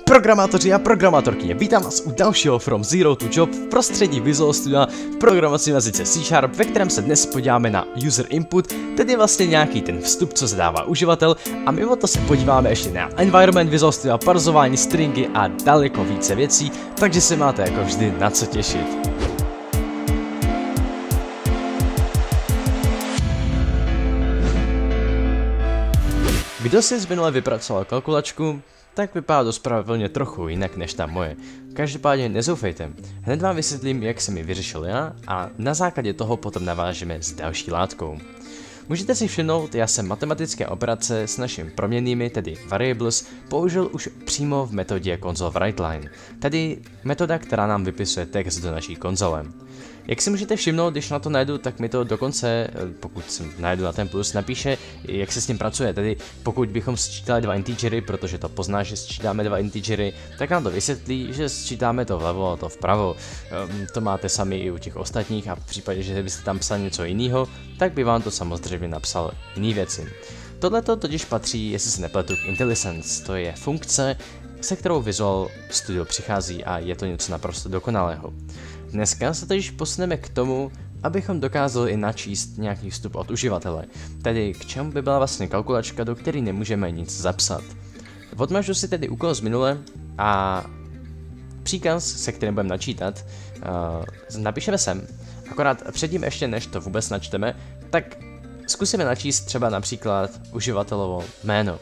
Programátoři a programátorkyně, vítám vás u dalšího From Zero to Job v prostředí Visual Studia v programovacím jazyce C#, ve kterém se dnes podíváme na user input, tedy vlastně nějaký ten vstup, co zadává uživatel, a mimo to se podíváme ještě na environment Visual Studia, parzování, stringy a daleko více věcí, takže se máte jako vždy na co těšit. Kdo si z minule vypracoval kalkulačku, tak vypadá dost pravidelně trochu jinak než ta moje. Každopádně nezoufejte, hned vám vysvětlím, jak jsem ji vyřešil já a na základě toho potom navážeme s další látkou. Můžete si všimnout, já jsem matematické operace s našimi proměnnými, tedy variables, použil už přímo v metodě console_writeLine, tedy metoda, která nám vypisuje text do naší konzole. Jak si můžete všimnout, když na to najdu, tak mi to dokonce, pokud se najdu na ten plus, napíše, jak se s tím pracuje. Tedy pokud bychom sčítali dva integery, protože to pozná, že sčítáme dva integery, tak nám to vysvětlí, že sčítáme to vlevo a to vpravo. To máte sami i u těch ostatních a v případě, že byste tam psali něco jiného, tak by vám to samozřejmě napsal jiné věci. Tohleto totiž patří, jestli se nepletu, k IntelliSense, to je funkce, se kterou Visual Studio přichází a je to něco naprosto dokonalého. Dneska se totiž posuneme k tomu, abychom dokázali i načíst nějaký vstup od uživatele, tedy k čemu by byla vlastně kalkulačka, do které nemůžeme nic zapsat. Odmažu si tedy úkol z minule a příkaz, se kterým budeme načítat, napíšeme sem. Akorát předtím ještě než to vůbec načteme, tak zkusíme načíst třeba například uživatelovo jméno.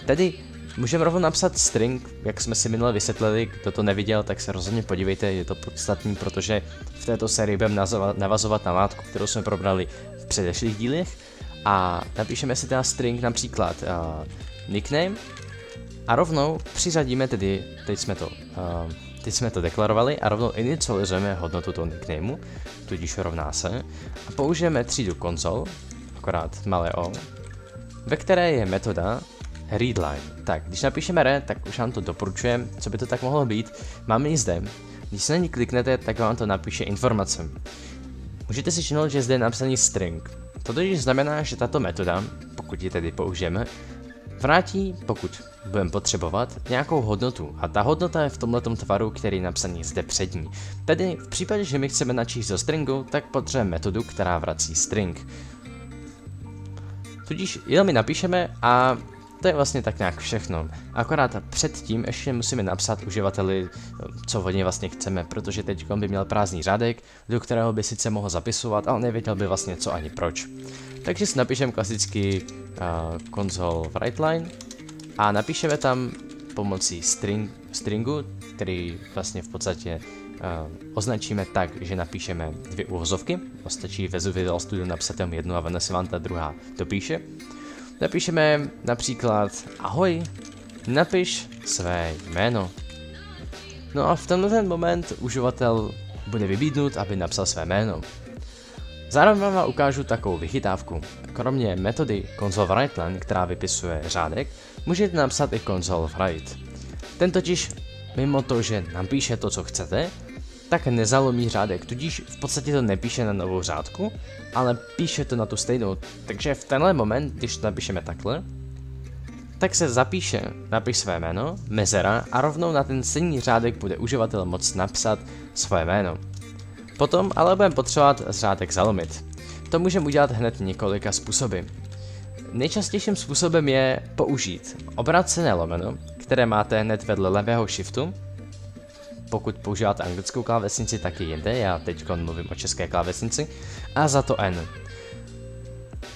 Tedy můžeme rovnou napsat string, jak jsme si minule vysvětlili, kdo to neviděl, tak se rozhodně podívejte, je to podstatný, protože v této sérii budeme navazovat na látku, kterou jsme probrali v předešlých dílech, a napíšeme si teda string například nickname a rovnou přiřadíme tedy, teď jsme to deklarovali a rovnou inicializujeme hodnotu toho nicknameu, tudíž rovná se, a použijeme třídu console, akorát malé o, ve které je metoda readline. Tak, když napíšeme re, tak už vám to doporučujem, co by to tak mohlo být. Máme ji zde. Když se na ní kliknete, tak vám to napíše informace. Můžete si všimnout, že zde je napsaný string. To totiž znamená, že tato metoda, pokud ji tedy použijeme, vrátí, pokud budeme potřebovat, nějakou hodnotu. A ta hodnota je v tomhletom tvaru, který je napsaný zde před ní. Tedy v případě, že my chceme načíst do stringu, tak potřebujeme metodu, která vrací string. Tudíž jenom mi napíšeme a to je vlastně tak nějak všechno. Akorát předtím ještě musíme napsat uživateli, co od něj vlastně chceme, protože teď by měl prázdný řádek, do kterého by sice mohl zapisovat, ale nevěděl by vlastně co ani proč. Takže si napíšeme klasický console_writeLine a napíšeme tam pomocí stringu, který vlastně v podstatě označíme tak, že napíšeme dvě uvozovky. Stačí ve Visual Studio napsat tam jednu a ono se vám ta druhá dopíše. Napíšeme například ahoj, napiš své jméno. No a v tenhle moment uživatel bude vybídnut, aby napsal své jméno. Zároveň vám ukážu takovou vychytávku. Kromě metody console_writeLine, která vypisuje řádek, můžete napsat i console_write. Ten totiž, mimo to, že napíše to, co chcete, tak nezalomí řádek, tudíž v podstatě to nepíše na novou řádku, ale píše to na tu stejnou. Takže v tenhle moment, když to napíšeme takhle, tak se zapíše, napiš své jméno, mezera, a rovnou na ten stejný řádek bude uživatel moct napsat své jméno. Potom ale budeme potřebovat řádek zalomit. To můžeme udělat hned několika způsoby. Nejčastějším způsobem je použít obrácené lomeno, které máte hned vedle levého shiftu. Pokud používáte anglickou klávesnici, tak i jinde, já teď mluvím o české klávesnici, a za to N.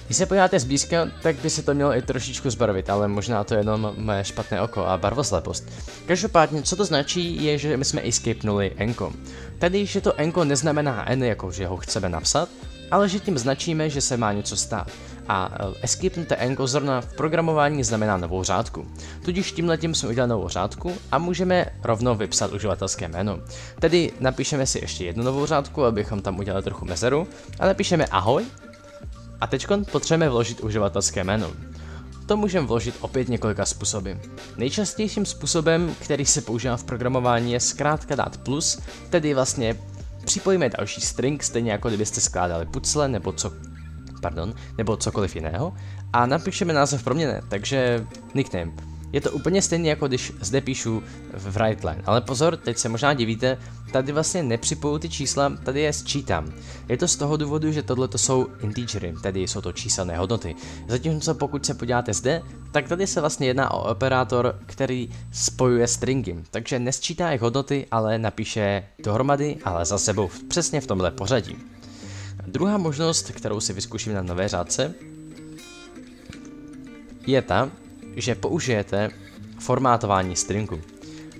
Když se podíváte zblízka, tak by se to mělo i trošičku zbarvit, ale možná to je jenom moje špatné oko a barvoslepost. Každopádně, co to značí, je, že my jsme escapenuli N-ko. Tedy, že to N-ko neznamená N, jako že ho chceme napsat, ale že tím značíme, že se má něco stát. A escapenuté N-ko zrovna v programování znamená novou řádku. Tudíž tímhletím jsme udělali novou řádku a můžeme rovnou vypsat uživatelské jméno. Tedy napíšeme si ještě jednu novou řádku, abychom tam udělali trochu mezeru, a napíšeme ahoj a teď potřebujeme vložit uživatelské jméno. To můžeme vložit opět několika způsoby. Nejčastějším způsobem, který se používá v programování, je zkrátka dát plus, tedy vlastně připojíme další string, stejně jako kdybyste skládali pucle nebo cokoliv jiného, a napíšeme název proměnné, takže nickname. Je to úplně stejné, jako když zde píšu v WriteLine, ale pozor, teď se možná divíte, tady vlastně nepřipoju ty čísla, tady je sčítám. Je to z toho důvodu, že tohle jsou integery, tedy jsou to číselné hodnoty. Zatímco pokud se podíváte zde, tak tady se vlastně jedná o operátor, který spojuje stringy, takže nesčítá jejich hodnoty, ale napíše dohromady, ale za sebou přesně v tomhle pořadí. Druhá možnost, kterou si vyzkouším na nové řádce, je ta, že použijete formátování stringu.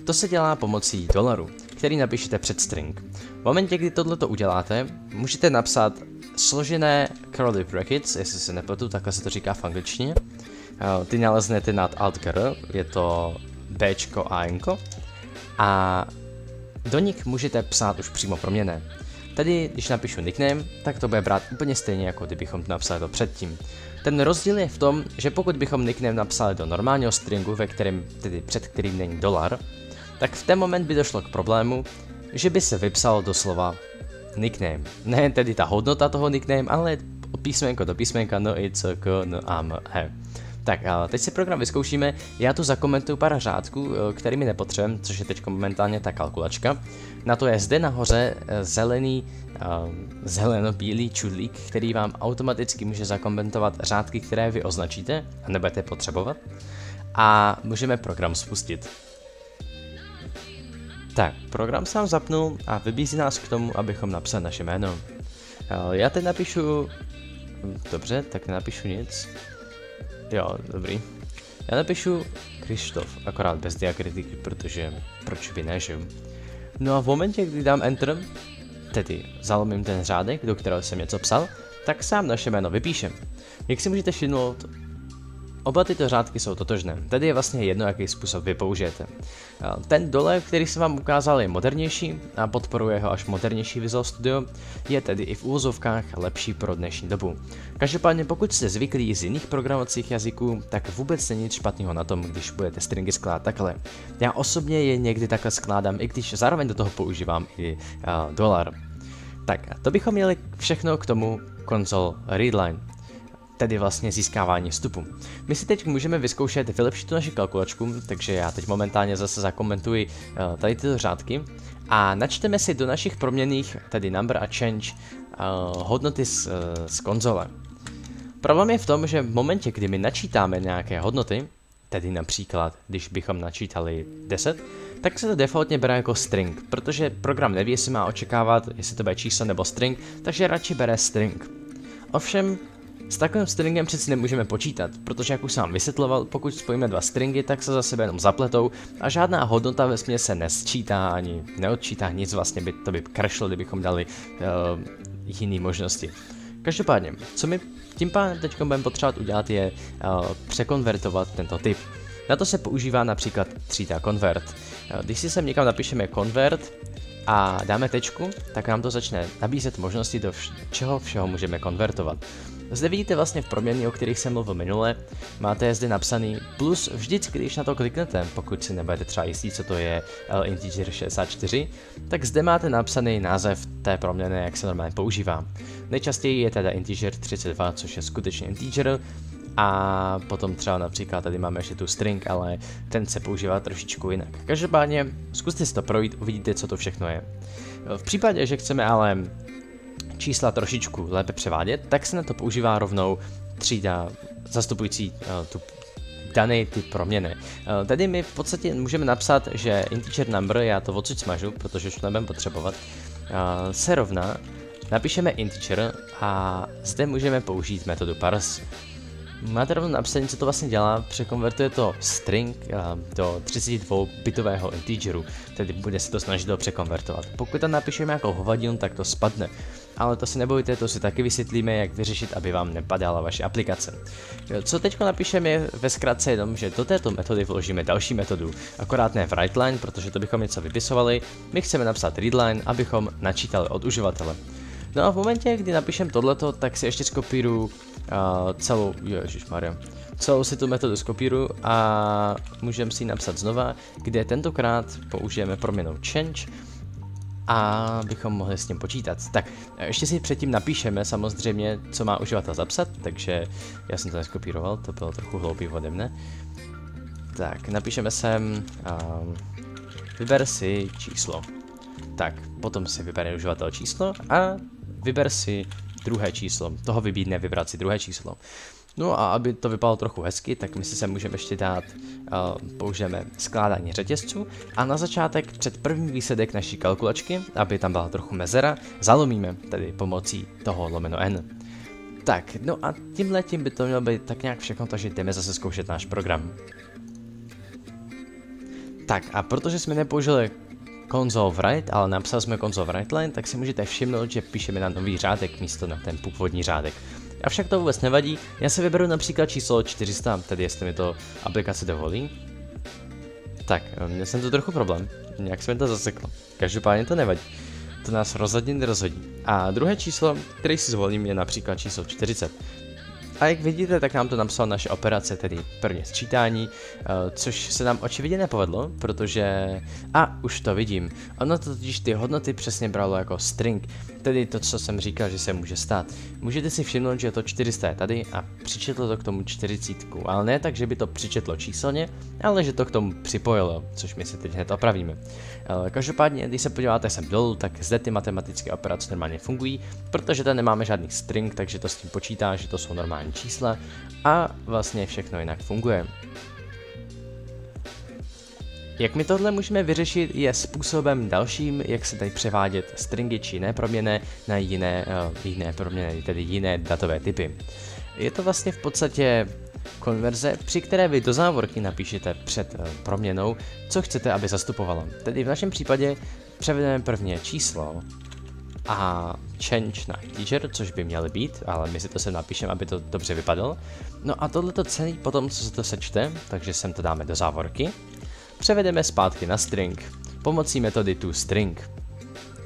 To se dělá pomocí dolaru, který napíšete před string. V momentě, kdy tohleto uděláte, můžete napsat složené curly brackets, jestli se nepletu, takhle se to říká v angličtině. Ty naleznete nad Alt-gr, je to Bčko a Nko. A do nich můžete psát už přímo proměnné. Tady, když napíšu nickname, tak to bude brát úplně stejně, jako kdybychom to napsali to předtím. Ten rozdíl je v tom, že pokud bychom nickname napsali do normálního stringu, tedy před kterým není dolar, tak v ten moment by došlo k problému, že by se vypsal doslova nickname. Ne tedy ta hodnota toho nickname, ale písmenko do písmenka, no i c, k, n, a, m, he. Tak a teď si program vyzkoušíme, já tu zakomentuju pár řádků, kterými nepotřebujeme, což je teď momentálně ta kalkulačka. Na to je zde nahoře zelený, zeleno-bílý čudlík, který vám automaticky může zakomentovat řádky, které vy označíte a nebudete potřebovat. A můžeme program spustit. Tak, program se nám zapnul a vybízí nás k tomu, abychom napsali naše jméno. Já teď napíšu... Dobře, tak nenapíšu nic. Jo, dobrý. Já napíšu Krištof, akorát bez diakritiky, protože proč by ne, že? No a v momentě, kdy dám Enter, tedy zalomím ten řádek, do kterého jsem něco psal, tak sám naše jméno vypíšem. Jak si můžete všimnout, oba tyto řádky jsou totožné, tedy je vlastně jedno, jaký způsob vy použijete. Ten dole, který jsem vám ukázal, je modernější a podporuje ho až modernější Visual Studio, je tedy i v úvozovkách lepší pro dnešní dobu. Každopádně pokud jste zvyklí z jiných programovacích jazyků, tak vůbec není nic špatného na tom, když budete stringy skládat takhle. Já osobně je někdy takhle skládám, i když zároveň do toho používám i dolar. Tak, to bychom měli všechno k tomu console readline, tedy vlastně získávání vstupu. My si teď můžeme vyzkoušet vylepšit tu naši kalkulačku, takže já teď momentálně zase zakomentuji tady tyto řádky a načteme si do našich proměnných, tedy number a change, hodnoty z konzole. Problém je v tom, že v momentě, kdy my načítáme nějaké hodnoty, tedy například, když bychom načítali 10, tak se to defaultně bere jako string, protože program neví, jestli má očekávat, jestli to bude číslo nebo string, takže radši bere string. Ovšem, s takovým stringem přeci nemůžeme počítat, protože jak už jsem vám vysvětloval, pokud spojíme dva stringy, tak se za sebe jenom zapletou a žádná hodnota vesměs se nesčítá ani neodčítá, nic vlastně by to by crashlo, kdybychom dali jiné možnosti. Každopádně, co my tím pádem teď budeme potřebovat udělat je překonvertovat tento typ. Na to se používá například 3D convert. Když si sem někam napíšeme convert a dáme tečku, tak nám to začne nabízet možnosti do čeho všeho můžeme konvertovat. Zde vidíte vlastně v proměny, o kterých jsem mluvil minule, máte zde napsaný plus vždycky, když na to kliknete, pokud si nebudete třeba jistí, co to je integer 64, tak zde máte napsaný název té proměny, jak se normálně používá. Nejčastěji je teda integer 32, což je skutečně integer, a potom třeba například tady máme ještě tu string, ale ten se používá trošičku jinak. Každopádně zkuste si to projít, uvidíte, co to všechno je. V případě, že chceme ale čísla trošičku lépe převádět, tak se na to používá rovnou třída zastupující tu daný typ proměny. Tady my v podstatě můžeme napsat, že integer number, já to odsud smažu, protože už to nebudeme potřebovat, se rovná, napíšeme integer a zde můžeme použít metodu parse. Máte rovnou napsané, co to vlastně dělá, překonvertuje to string do 32-bitového integeru, tedy bude se to snažit to překonvertovat. Pokud tam napíšeme jako hovadinu, tak to spadne. Ale to si nebojte, to si taky vysvětlíme, jak vyřešit, aby vám nepadala vaše aplikace. Co teď napíšeme je ve zkratce jenom, že do této metody vložíme další metodu, akorát ne v WriteLine, protože to bychom něco vypisovali, my chceme napsat readLine, abychom načítali od uživatele. No a v momentě, kdy napíšem tohleto, tak si ještě skopíruju celou si tu metodu skopíruju a můžeme si ji napsat znova, kde tentokrát použijeme proměnou change a bychom mohli s tím počítat. Tak, ještě si předtím napíšeme samozřejmě, co má uživatel zapsat, takže já jsem to neskopíroval, to bylo trochu hloupý ode mne. Tak, napíšeme sem, vyber si číslo. Tak, potom si vybere uživatel číslo a vyber si druhé číslo. Toho vybídne vybrat si druhé číslo. No a aby to vypadalo trochu hezky, tak my si sem můžeme ještě dát, použijeme skládání řetězců a na začátek před první výsledek naší kalkulačky, aby tam byla trochu mezera, zalomíme, tedy pomocí toho lomeno n. Tak, no a tímhletím by to mělo být tak nějak všechno, takže jdeme zase zkoušet náš program. Tak a protože jsme nepoužili console write, ale napsali jsme console write line, tak si můžete všimnout, že píšeme na nový řádek místo na ten původní řádek. Avšak to vůbec nevadí, já si vyberu například číslo 400, tedy jestli mi to aplikace dovolí. Tak, měl jsem to trochu problém, nějak se mi to zaseklo, každopádně to nevadí, to nás rozhodně nerozhodí. A druhé číslo, které si zvolím, je například číslo 40. A jak vidíte, tak nám to napsalo naše operace, tedy prvně sčítání, což se nám očividně nepovedlo, protože... A už to vidím, ono to totiž ty hodnoty přesně bralo jako string, tedy to, co jsem říkal, že se může stát. Můžete si všimnout, že to 400 je tady a přičetlo to k tomu 40, ale ne tak, že by to přičetlo číselně, ale že to k tomu připojilo, což my si teď hned opravíme. Každopádně, když se podíváte sem dolů, tak zde ty matematické operace normálně fungují, protože tady nemáme žádný string, takže to s tím počítá, že to jsou normální čísla a vlastně všechno jinak funguje. Jak my tohle můžeme vyřešit je způsobem dalším, jak se tady převádět stringy či jiné proměnné na jiné proměnné, tedy jiné datové typy. Je to vlastně v podstatě konverze, při které vy do závorky napíšete před proměnou, co chcete, aby zastupovalo. Tedy v našem případě převedeme prvně číslo a change na integer, což by měly být, ale my si to sem napíšeme, aby to dobře vypadalo. No a tohleto celý potom, co se to sečte, takže sem to dáme do závorky, převedeme zpátky na string pomocí metody toString.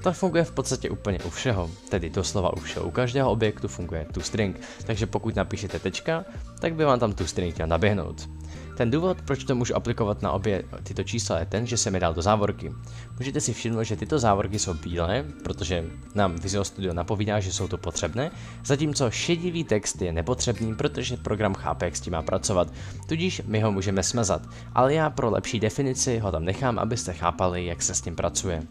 To funguje v podstatě úplně u všeho, tedy doslova u všeho. U každého objektu funguje toString, takže pokud napíšete tečka, tak by vám tam toString měl naběhnout. Ten důvod, proč to můžu aplikovat na obě tyto čísla, je ten, že jsem je dal do závorky. Můžete si všimnout, že tyto závorky jsou bílé, protože nám Visual Studio napovídá, že jsou to potřebné, zatímco šedivý text je nepotřebný, protože program chápe, jak s tím má pracovat, tudíž my ho můžeme smazat, ale já pro lepší definici ho tam nechám, abyste chápali, jak se s tím pracuje.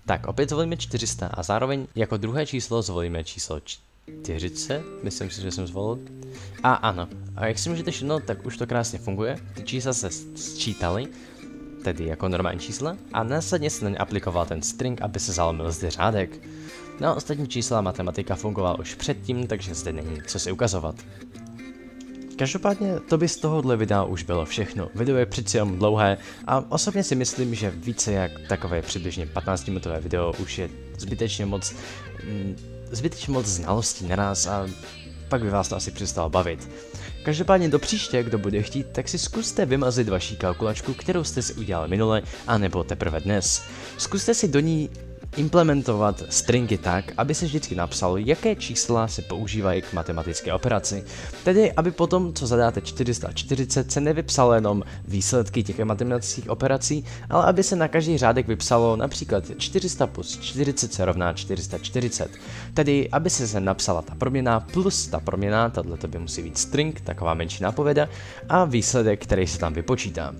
Tak, opět zvolíme 400 a zároveň jako druhé číslo zvolíme číslo 40, myslím si, že jsem zvolil. A ano, a jak si můžete všimnout, tak už to krásně funguje, ty čísla se sčítaly, tedy jako normální čísla, a následně se na ně aplikoval ten string, aby se zalomil zde řádek. No, ostatní čísla matematika fungovala už předtím, takže zde není co si ukazovat. Každopádně to by z tohohle videa už bylo všechno. Video je přeci jenom dlouhé a osobně si myslím, že více jak takové přibližně 15-minutové video už je zbytečně moc znalostí naraz a pak by vás to asi přestalo bavit. Každopádně do příště, kdo bude chtít, tak si zkuste vymazit vaši kalkulačku, kterou jste si udělali minule, anebo teprve dnes. Zkuste si do ní implementovat stringy tak, aby se vždycky napsalo, jaké čísla se používají k matematické operaci. Tedy, aby potom, co zadáte 440, se nevypsalo jenom výsledky těch matematických operací, ale aby se na každý řádek vypsalo například 400 plus 40 se rovná 440. Tedy, aby se napsala ta proměna plus ta proměna, tato by musí být string, taková menší nápověda, a výsledek, který se tam vypočítá.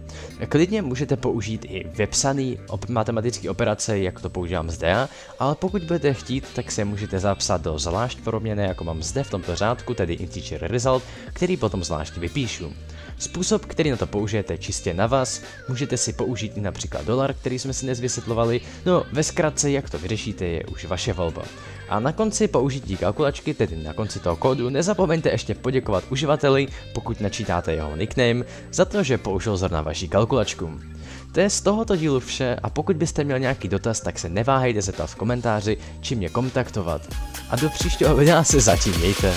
Klidně můžete použít i vypsaný matematické operace, jak to používám zde, ale pokud budete chtít, tak se můžete zapsat do zvlášť proměny, jako mám zde v tomto řádku, tedy integer result, který potom zvlášť vypíšu. Způsob, který na to použijete, čistě na vás, můžete si použít i například dolar, který jsme si dnes vysvětlovali, no ve zkratce, jak to vyřešíte, je už vaše volba. A na konci použití kalkulačky, tedy na konci toho kódu, nezapomeňte ještě poděkovat uživateli, pokud načítáte jeho nickname, za to, že použil zrovna vaši kalkulačku. To je z tohoto dílu vše a pokud byste měl nějaký dotaz, tak se neváhejte zeptat v komentáři či mě kontaktovat. A do příštího videa se zatím mějte.